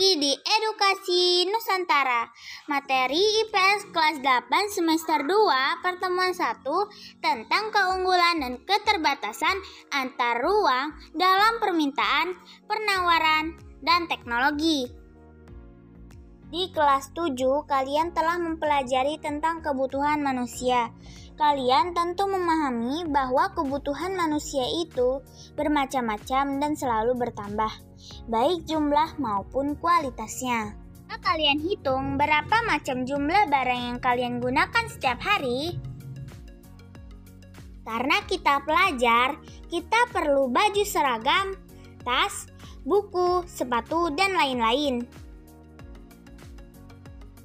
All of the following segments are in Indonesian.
lagi di Edukasi Nusantara. Materi IPS kelas 8 semester 2 pertemuan 1 tentang keunggulan dan keterbatasan antar ruang dalam permintaan, penawaran, dan teknologi. Di kelas 7, kalian telah mempelajari tentang kebutuhan manusia. Kalian tentu memahami bahwa kebutuhan manusia itu bermacam-macam dan selalu bertambah, baik jumlah maupun kualitasnya. Kalian hitung berapa macam jumlah barang yang kalian gunakan setiap hari? Karena kita pelajar, kita perlu baju seragam, tas, buku, sepatu, dan lain-lain.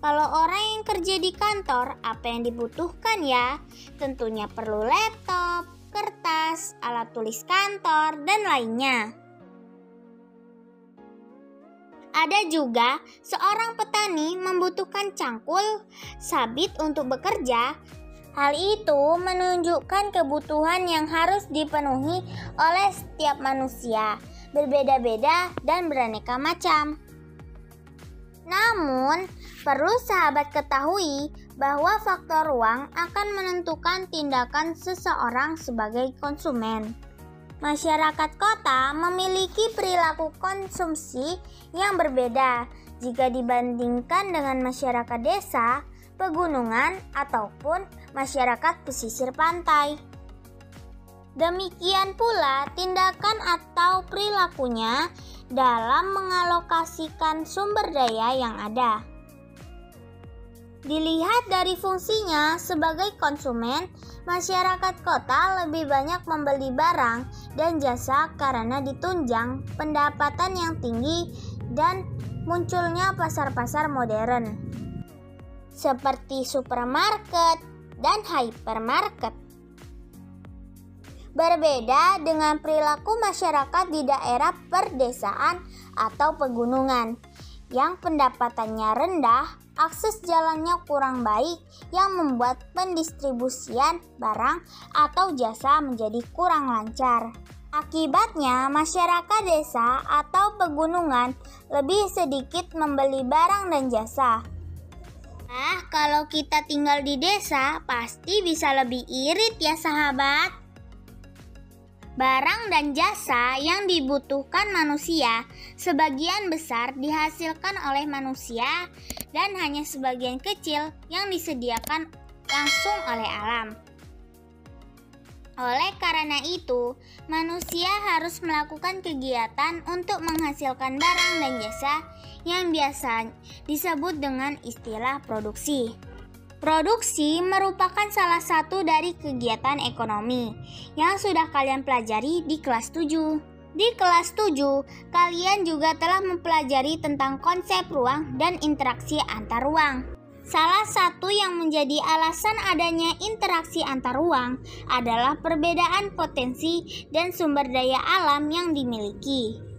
Kalau orang yang kerja di kantor, apa yang dibutuhkan ya? Tentunya perlu laptop, kertas, alat tulis kantor, dan lainnya. Ada juga seorang petani membutuhkan cangkul, sabit untuk bekerja. Hal itu menunjukkan kebutuhan yang harus dipenuhi oleh setiap manusia, berbeda-beda dan beraneka macam. Namun, perlu sahabat ketahui bahwa faktor ruang akan menentukan tindakan seseorang sebagai konsumen. Masyarakat kota memiliki perilaku konsumsi yang berbeda jika dibandingkan dengan masyarakat desa, pegunungan, ataupun masyarakat pesisir pantai. Demikian pula tindakan atau perilakunya dalam mengalokasikan sumber daya yang ada. Dilihat dari fungsinya sebagai konsumen, masyarakat kota lebih banyak membeli barang dan jasa karena ditunjang pendapatan yang tinggi dan munculnya pasar-pasar modern seperti supermarket dan hypermarket. Berbeda dengan perilaku masyarakat di daerah perdesaan atau pegunungan yang pendapatannya rendah, akses jalannya kurang baik yang membuat pendistribusian barang atau jasa menjadi kurang lancar. Akibatnya, masyarakat desa atau pegunungan lebih sedikit membeli barang dan jasa. Kalau kita tinggal di desa, pasti bisa lebih irit ya sahabat. Barang dan jasa yang dibutuhkan manusia sebagian besar dihasilkan oleh manusia dan hanya sebagian kecil yang disediakan langsung oleh alam. Oleh karena itu, manusia harus melakukan kegiatan untuk menghasilkan barang dan jasa yang biasa disebut dengan istilah produksi. Produksi merupakan salah satu dari kegiatan ekonomi yang sudah kalian pelajari di kelas 7. Di kelas 7, kalian juga telah mempelajari tentang konsep ruang dan interaksi antar ruang. Salah satu yang menjadi alasan adanya interaksi antar ruang adalah perbedaan potensi dan sumber daya alam yang dimiliki.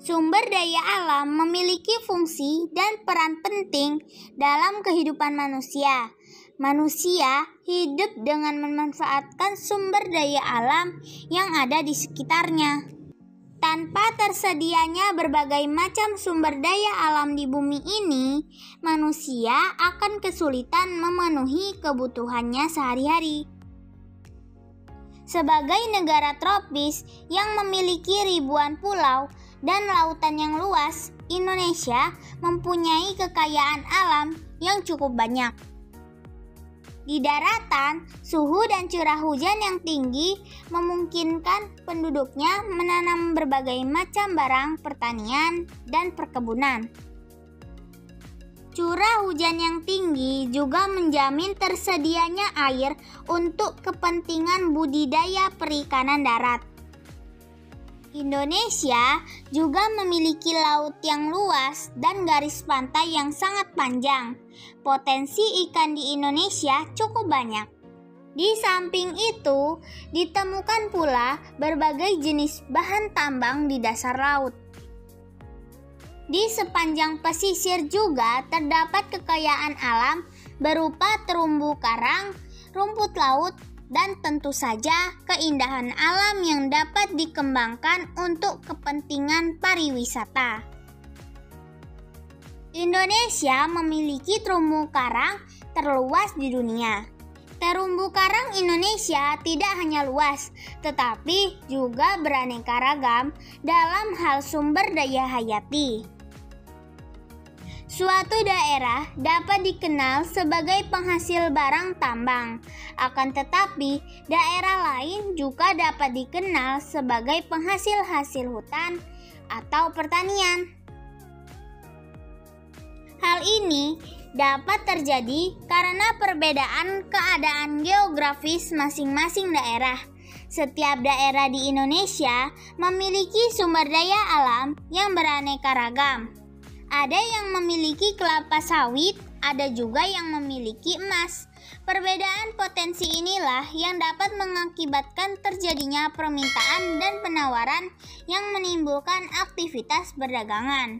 Sumber daya alam memiliki fungsi dan peran penting dalam kehidupan manusia. Manusia hidup dengan memanfaatkan sumber daya alam yang ada di sekitarnya. Tanpa tersedianya berbagai macam sumber daya alam di bumi ini, manusia akan kesulitan memenuhi kebutuhannya sehari-hari. Sebagai negara tropis yang memiliki ribuan pulau dan lautan yang luas, Indonesia mempunyai kekayaan alam yang cukup banyak. Di daratan, suhu dan curah hujan yang tinggi memungkinkan penduduknya menanam berbagai macam barang pertanian dan perkebunan. Curah hujan yang tinggi juga menjamin tersedianya air untuk kepentingan budidaya perikanan darat. Indonesia juga memiliki laut yang luas dan garis pantai yang sangat panjang. Potensi ikan di Indonesia cukup banyak. Di samping itu, ditemukan pula berbagai jenis bahan tambang di dasar laut. Di sepanjang pesisir juga terdapat kekayaan alam berupa terumbu karang, rumput laut, dan tentu saja keindahan alam yang dapat dikembangkan untuk kepentingan pariwisata. Indonesia memiliki terumbu karang terluas di dunia. Terumbu karang Indonesia tidak hanya luas, tetapi juga beraneka ragam dalam hal sumber daya hayati. Suatu daerah dapat dikenal sebagai penghasil barang tambang, akan tetapi daerah lain juga dapat dikenal sebagai penghasil hasil hutan atau pertanian. Hal ini dapat terjadi karena perbedaan keadaan geografis masing-masing daerah. Setiap daerah di Indonesia memiliki sumber daya alam yang beraneka ragam. Ada yang memiliki kelapa sawit, ada juga yang memiliki emas. Perbedaan potensi inilah yang dapat mengakibatkan terjadinya permintaan dan penawaran yang menimbulkan aktivitas perdagangan.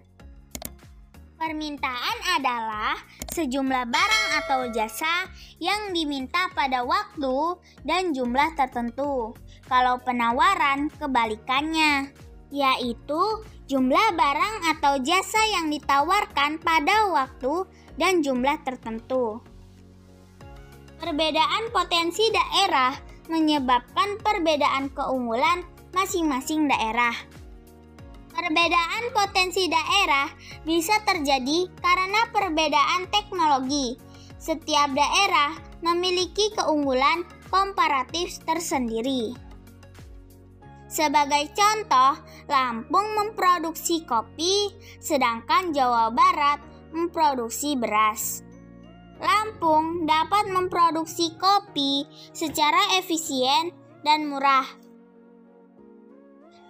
Permintaan adalah sejumlah barang atau jasa yang diminta pada waktu dan jumlah tertentu. Kalau penawaran kebalikannya, yaitu jumlah barang atau jasa yang ditawarkan pada waktu dan jumlah tertentu. Perbedaan potensi daerah menyebabkan perbedaan keunggulan masing-masing daerah. Perbedaan potensi daerah bisa terjadi karena perbedaan teknologi. Setiap daerah memiliki keunggulan komparatif tersendiri. Sebagai contoh, Lampung memproduksi kopi, sedangkan Jawa Barat memproduksi beras. Lampung dapat memproduksi kopi secara efisien dan murah.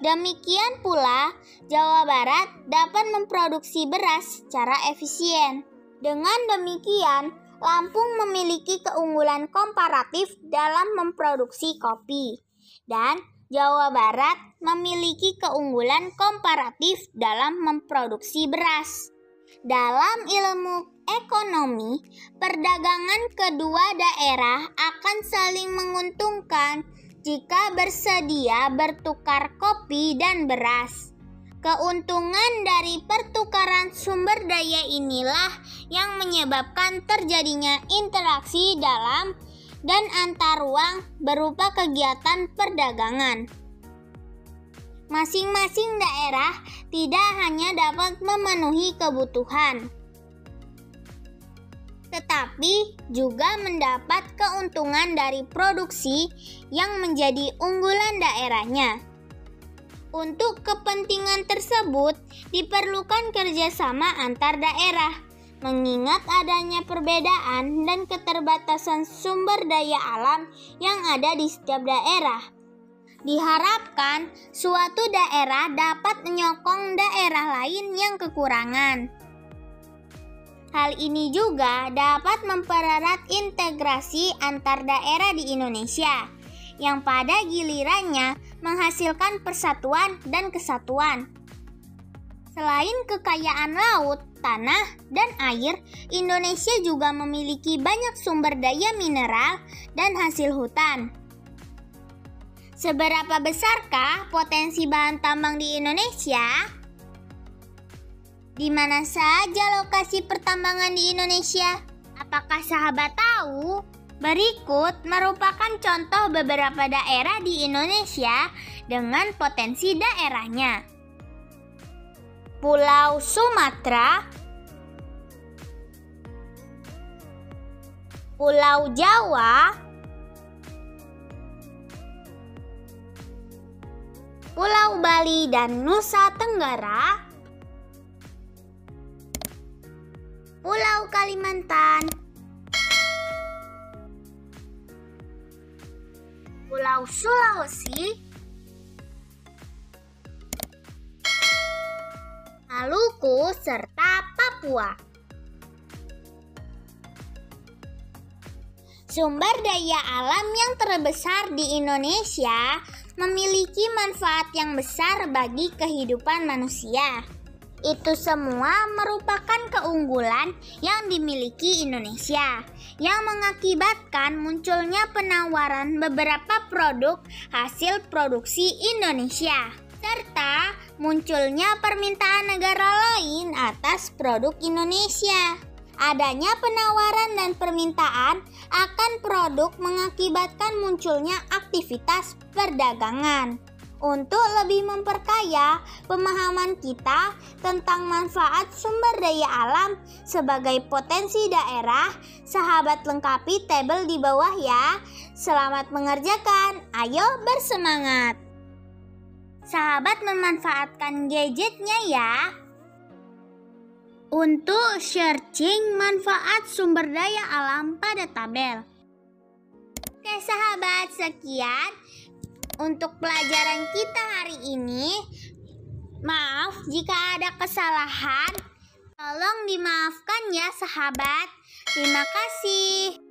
Demikian pula, Jawa Barat dapat memproduksi beras secara efisien. Dengan demikian, Lampung memiliki keunggulan komparatif dalam memproduksi kopi, dan Jawa Barat memiliki keunggulan komparatif dalam memproduksi beras. Dalam ilmu ekonomi, perdagangan kedua daerah akan saling menguntungkan jika bersedia bertukar kopi dan beras. Keuntungan dari pertukaran sumber daya inilah yang menyebabkan terjadinya interaksi dalam dan antar ruang berupa kegiatan perdagangan. Masing-masing daerah tidak hanya dapat memenuhi kebutuhan, tetapi juga mendapat keuntungan dari produksi yang menjadi unggulan daerahnya. Untuk kepentingan tersebut, diperlukan kerjasama antar daerah, mengingat adanya perbedaan dan keterbatasan sumber daya alam yang ada di setiap daerah. Diharapkan suatu daerah dapat menyokong daerah lain yang kekurangan. Hal ini juga dapat mempererat integrasi antar daerah di Indonesia, yang pada gilirannya menghasilkan persatuan dan kesatuan. Selain kekayaan laut, tanah, dan air, Indonesia juga memiliki banyak sumber daya mineral dan hasil hutan. Seberapa besarkah potensi bahan tambang di Indonesia? Di mana saja lokasi pertambangan di Indonesia? Apakah sahabat tahu? Berikut merupakan contoh beberapa daerah di Indonesia dengan potensi daerahnya. Pulau Sumatera, Pulau Jawa, Pulau Bali dan Nusa Tenggara, Pulau Kalimantan, Pulau Sulawesi, Maluku, serta Papua. Sumber daya alam yang terbesar di Indonesia memiliki manfaat yang besar bagi kehidupan manusia. Itu semua merupakan keunggulan yang dimiliki Indonesia, yang mengakibatkan munculnya penawaran beberapa produk hasil produksi Indonesia. serta munculnya permintaan negara lain atas produk Indonesia. Adanya penawaran dan permintaan akan produk mengakibatkan munculnya aktivitas perdagangan. Untuk lebih memperkaya pemahaman kita tentang manfaat sumber daya alam sebagai potensi daerah, sahabat lengkapi tabel di bawah ya. Selamat mengerjakan, ayo bersemangat. Sahabat memanfaatkan gadgetnya ya. Untuk searching manfaat sumber daya alam pada tabel. Oke sahabat, sekian untuk pelajaran kita hari ini. Maaf jika ada kesalahan. Tolong dimaafkan ya sahabat. Terima kasih.